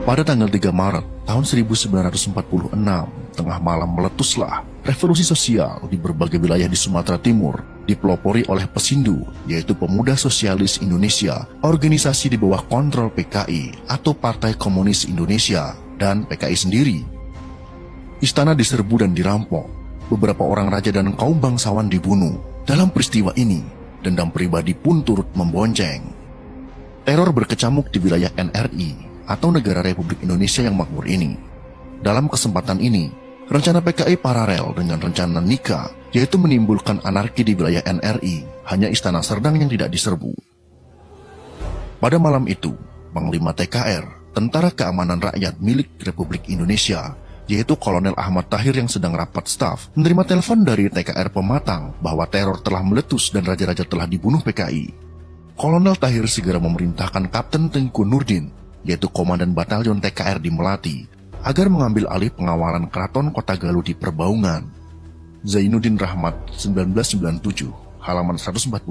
Pada tanggal 3 Maret tahun 1946, tengah malam meletuslah revolusi sosial di berbagai wilayah di Sumatera Timur, dipelopori oleh Pesindu, yaitu Pemuda Sosialis Indonesia, organisasi di bawah kontrol PKI atau Partai Komunis Indonesia, dan PKI sendiri. Istana diserbu dan dirampok, beberapa orang raja dan kaum bangsawan dibunuh. Dalam peristiwa ini, dendam pribadi pun turut membonceng. Teror berkecamuk di wilayah NRI atau Negara Republik Indonesia yang makmur ini. Dalam kesempatan ini, rencana PKI paralel dengan rencana Nika, yaitu menimbulkan anarki di wilayah NRI, hanya Istana Serdang yang tidak diserbu. Pada malam itu, Panglima TKR, Tentara Keamanan Rakyat milik Republik Indonesia, yaitu Kolonel Ahmad Tahir yang sedang rapat staf, menerima telepon dari TKR Pematang bahwa teror telah meletus dan raja-raja telah dibunuh PKI. Kolonel Tahir segera memerintahkan Kapten Tengku Nurdin, yaitu Komandan Batalion TKR di Melati, agar mengambil alih pengawalan Keraton Kota Galuh di Perbaungan. Zainuddin Rahmat, 1997, halaman 148.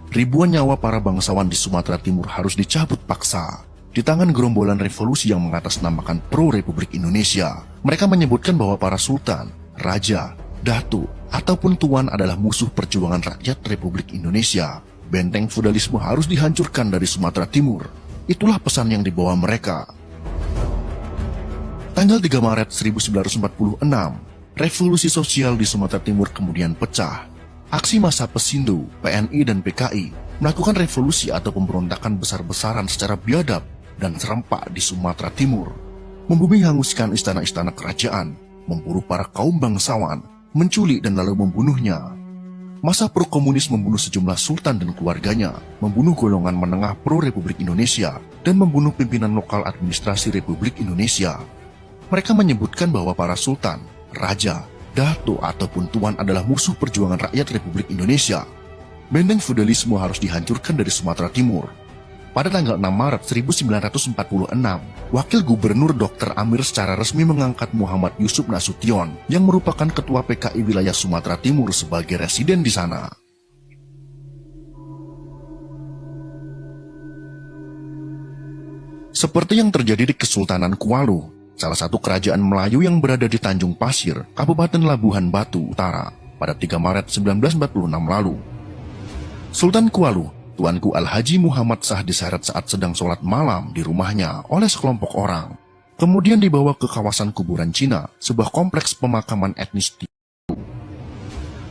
Ribuan nyawa para bangsawan di Sumatera Timur harus dicabut paksa di tangan gerombolan revolusi yang mengatasnamakan pro-Republik Indonesia. Mereka menyebutkan bahwa para sultan, raja, datu, ataupun tuan adalah musuh perjuangan rakyat Republik Indonesia. Benteng feudalisme harus dihancurkan dari Sumatera Timur. Itulah pesan yang dibawa mereka. Tanggal 3 Maret 1946, revolusi sosial di Sumatera Timur kemudian pecah. Aksi massa Pesindu, PNI, dan PKI melakukan revolusi atau pemberontakan besar-besaran secara biadab dan serempak di Sumatera Timur. Membumi hanguskan istana-istana kerajaan, memburu para kaum bangsawan, menculik dan lalu membunuhnya. Masa pro-komunis membunuh sejumlah sultan dan keluarganya, membunuh golongan menengah pro-Republik Indonesia, dan membunuh pimpinan lokal administrasi Republik Indonesia. Mereka menyebutkan bahwa para sultan, raja, datu, ataupun tuan adalah musuh perjuangan rakyat Republik Indonesia. Benteng feudalisme harus dihancurkan dari Sumatera Timur. Pada tanggal 6 Maret 1946, Wakil Gubernur Dr. Amir secara resmi mengangkat Muhammad Yusuf Nasution yang merupakan Ketua PKI wilayah Sumatera Timur sebagai residen di sana. Seperti yang terjadi di Kesultanan Kualu, salah satu kerajaan Melayu yang berada di Tanjung Pasir, Kabupaten Labuhan Batu Utara, pada 3 Maret 1946 lalu. Sultan Kualu, Tuanku Al-Haji Muhammad Shah, diseret saat sedang sholat malam di rumahnya oleh sekelompok orang. Kemudian dibawa ke kawasan kuburan Cina, sebuah kompleks pemakaman etnis di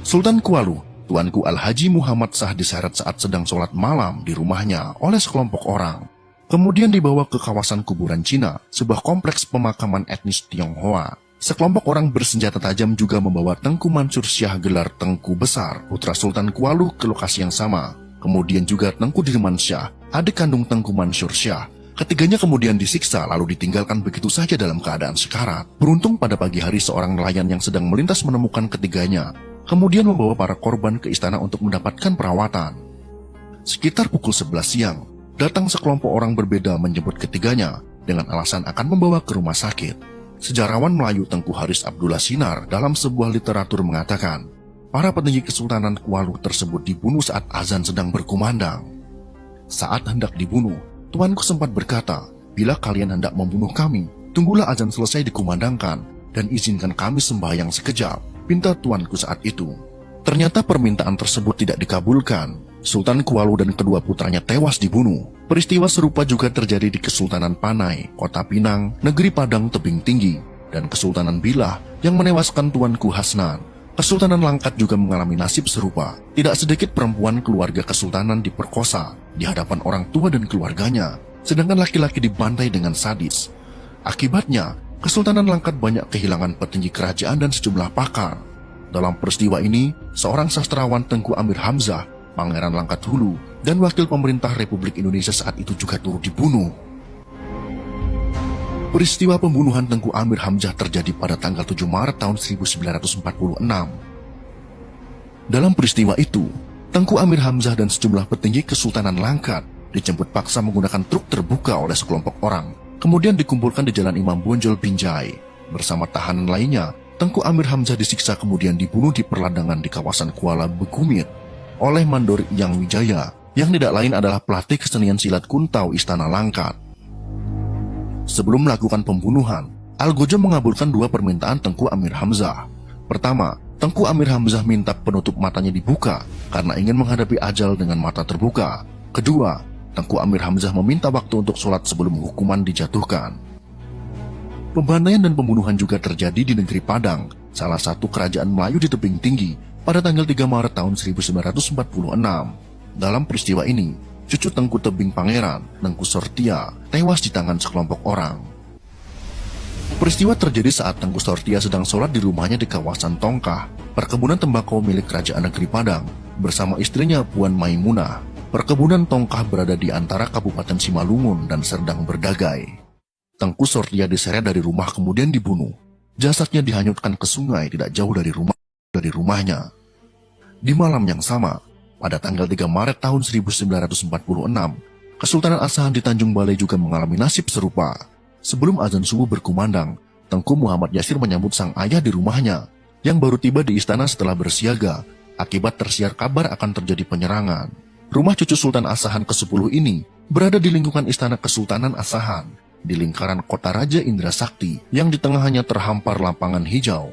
Sultan Kualu, Tuanku Al-Haji Muhammad Shah, diseret saat sedang sholat malam di rumahnya oleh sekelompok orang. Kemudian dibawa ke kawasan kuburan Cina, sebuah kompleks pemakaman etnis Tionghoa. Sekelompok orang bersenjata tajam juga membawa Tengku Mansur Syah gelar Tengku Besar, putra Sultan Kualu, ke lokasi yang sama. Kemudian juga Tengku Dirman Syah, adik kandung Tengku Mansur Syah. Ketiganya kemudian disiksa lalu ditinggalkan begitu saja dalam keadaan sekarat. Beruntung pada pagi hari seorang nelayan yang sedang melintas menemukan ketiganya, kemudian membawa para korban ke istana untuk mendapatkan perawatan. Sekitar pukul 11 siang, datang sekelompok orang berbeda menyebut ketiganya dengan alasan akan membawa ke rumah sakit. Sejarawan Melayu Tengku Haris Abdullah Sinar dalam sebuah literatur mengatakan, para petinggi Kesultanan Kualu tersebut dibunuh saat azan sedang berkumandang. Saat hendak dibunuh, tuanku sempat berkata, bila kalian hendak membunuh kami, tunggulah azan selesai dikumandangkan dan izinkan kami sembahyang sekejap, pinta tuanku saat itu. Ternyata permintaan tersebut tidak dikabulkan. Sultan Kualu dan kedua putranya tewas dibunuh. Peristiwa serupa juga terjadi di Kesultanan Panai, Kota Pinang, Negeri Padang Tebing Tinggi, dan Kesultanan Bilah yang menewaskan Tuanku Hasnan. Kesultanan Langkat juga mengalami nasib serupa. Tidak sedikit perempuan keluarga kesultanan diperkosa di hadapan orang tua dan keluarganya, sedangkan laki-laki dibantai dengan sadis. Akibatnya, Kesultanan Langkat banyak kehilangan petinggi kerajaan dan sejumlah pakar. Dalam peristiwa ini, seorang sastrawan Tengku Amir Hamzah, Pangeran Langkat Hulu, dan wakil pemerintah Republik Indonesia saat itu juga turut dibunuh. Peristiwa pembunuhan Tengku Amir Hamzah terjadi pada tanggal 7 Maret tahun 1946. Dalam peristiwa itu, Tengku Amir Hamzah dan sejumlah petinggi Kesultanan Langkat dijemput paksa menggunakan truk terbuka oleh sekelompok orang, kemudian dikumpulkan di Jalan Imam Bonjol Binjai. Bersama tahanan lainnya, Tengku Amir Hamzah disiksa kemudian dibunuh di perladangan di kawasan Kuala Begumit. oleh Mandor Yang Wijaya, yang tidak lain adalah pelatih kesenian silat Kuntau Istana Langkat. Sebelum melakukan pembunuhan, Algojo mengabulkan dua permintaan Tengku Amir Hamzah. Pertama, Tengku Amir Hamzah minta penutup matanya dibuka karena ingin menghadapi ajal dengan mata terbuka. Kedua, Tengku Amir Hamzah meminta waktu untuk sholat sebelum hukuman dijatuhkan. Pembantaian dan pembunuhan juga terjadi di negeri Padang, salah satu kerajaan Melayu di tebing tinggi, pada tanggal 3 Maret tahun 1946. Dalam peristiwa ini, cucu Tengku Tebing Pangeran, Tengku Sortia, tewas di tangan sekelompok orang. Peristiwa terjadi saat Tengku Sortia sedang sholat di rumahnya di kawasan Tongkah, perkebunan tembakau milik Kerajaan Negeri Padang, bersama istrinya Puan Maimunah. Perkebunan Tongkah berada di antara Kabupaten Simalungun dan Serdang Berdagai. Tengku Sortia diseret dari rumah kemudian dibunuh. Jasadnya dihanyutkan ke sungai tidak jauh dari rumahnya. Di malam yang sama, pada tanggal 3 Maret tahun 1946, Kesultanan Asahan di Tanjung Balai juga mengalami nasib serupa. Sebelum azan subuh berkumandang, Tengku Muhammad Yasir menyambut sang ayah di rumahnya, yang baru tiba di istana setelah bersiaga, akibat tersiar kabar akan terjadi penyerangan. Rumah cucu Sultan Asahan ke-10 ini berada di lingkungan Istana Kesultanan Asahan, di lingkaran kota Raja Indra Sakti, yang di tengahnya terhampar lapangan hijau.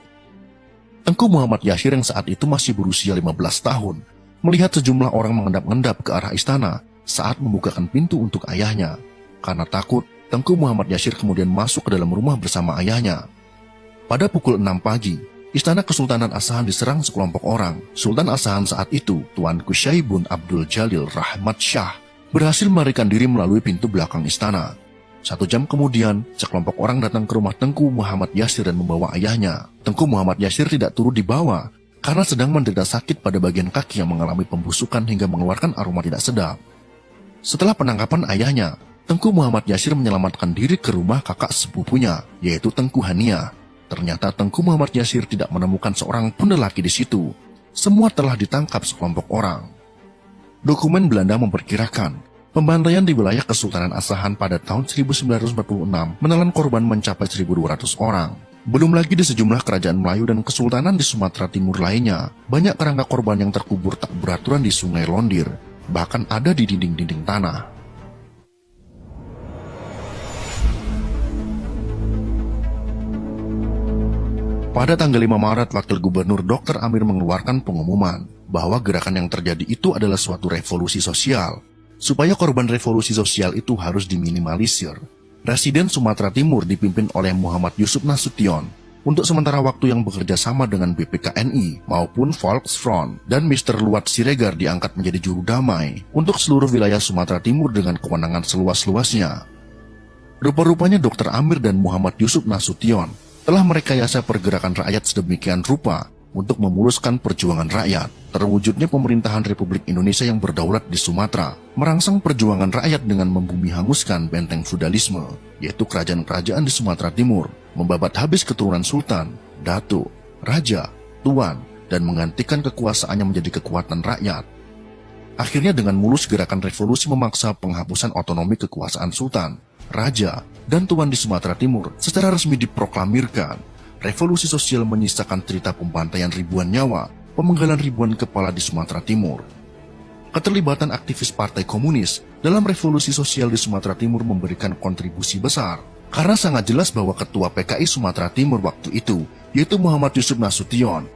Tengku Muhammad Yasir yang saat itu masih berusia 15 tahun, melihat sejumlah orang mengendap-endap ke arah istana saat membukakan pintu untuk ayahnya. Karena takut, Tengku Muhammad Yasir kemudian masuk ke dalam rumah bersama ayahnya. Pada pukul 6 pagi, Istana Kesultanan Asahan diserang sekelompok orang. Sultan Asahan saat itu, Tuanku Syaibun Abdul Jalil Rahmat Shah, berhasil melarikan diri melalui pintu belakang istana. 1 jam kemudian, sekelompok orang datang ke rumah Tengku Muhammad Yasir dan membawa ayahnya. Tengku Muhammad Yasir tidak turut dibawa karena sedang menderita sakit pada bagian kaki yang mengalami pembusukan hingga mengeluarkan aroma tidak sedap. Setelah penangkapan ayahnya, Tengku Muhammad Yasir menyelamatkan diri ke rumah kakak sepupunya, yaitu Tengku Hania. Ternyata Tengku Muhammad Yasir tidak menemukan seorang pun lelaki di situ. Semua telah ditangkap sekelompok orang. Dokumen Belanda memperkirakan, pembantaian di wilayah Kesultanan Asahan pada tahun 1946 menelan korban mencapai 1.200 orang. Belum lagi di sejumlah kerajaan Melayu dan kesultanan di Sumatera Timur lainnya, banyak kerangka korban yang terkubur tak beraturan di Sungai Londir, bahkan ada di dinding-dinding tanah. Pada tanggal 5 Maret, Wakil Gubernur Dr. Amir mengeluarkan pengumuman bahwa gerakan yang terjadi itu adalah suatu revolusi sosial. Supaya korban revolusi sosial itu harus diminimalisir, Residen Sumatera Timur dipimpin oleh Muhammad Yusuf Nasution untuk sementara waktu yang bekerja sama dengan BPKNI maupun Volksfront, dan Mr. Luat Siregar diangkat menjadi juru damai untuk seluruh wilayah Sumatera Timur dengan kewenangan seluas-luasnya. Rupa-rupanya Dr. Amir dan Muhammad Yusuf Nasution telah merekayasa pergerakan rakyat sedemikian rupa untuk memuluskan perjuangan rakyat. Terwujudnya pemerintahan Republik Indonesia yang berdaulat di Sumatera merangsang perjuangan rakyat dengan membumi hanguskan benteng feudalisme, yaitu kerajaan-kerajaan di Sumatera Timur, membabat habis keturunan sultan, datuk, raja, tuan, dan menggantikan kekuasaannya menjadi kekuatan rakyat. Akhirnya dengan mulus gerakan revolusi memaksa penghapusan otonomi kekuasaan sultan, raja, dan tuan di Sumatera Timur secara resmi diproklamirkan. Revolusi sosial menyisakan cerita pembantaian ribuan nyawa, pemenggalan ribuan kepala di Sumatera Timur. Keterlibatan aktivis Partai Komunis dalam revolusi sosial di Sumatera Timur memberikan kontribusi besar, karena sangat jelas bahwa Ketua PKI Sumatera Timur waktu itu, yaitu Muhammad Yusuf Nasution,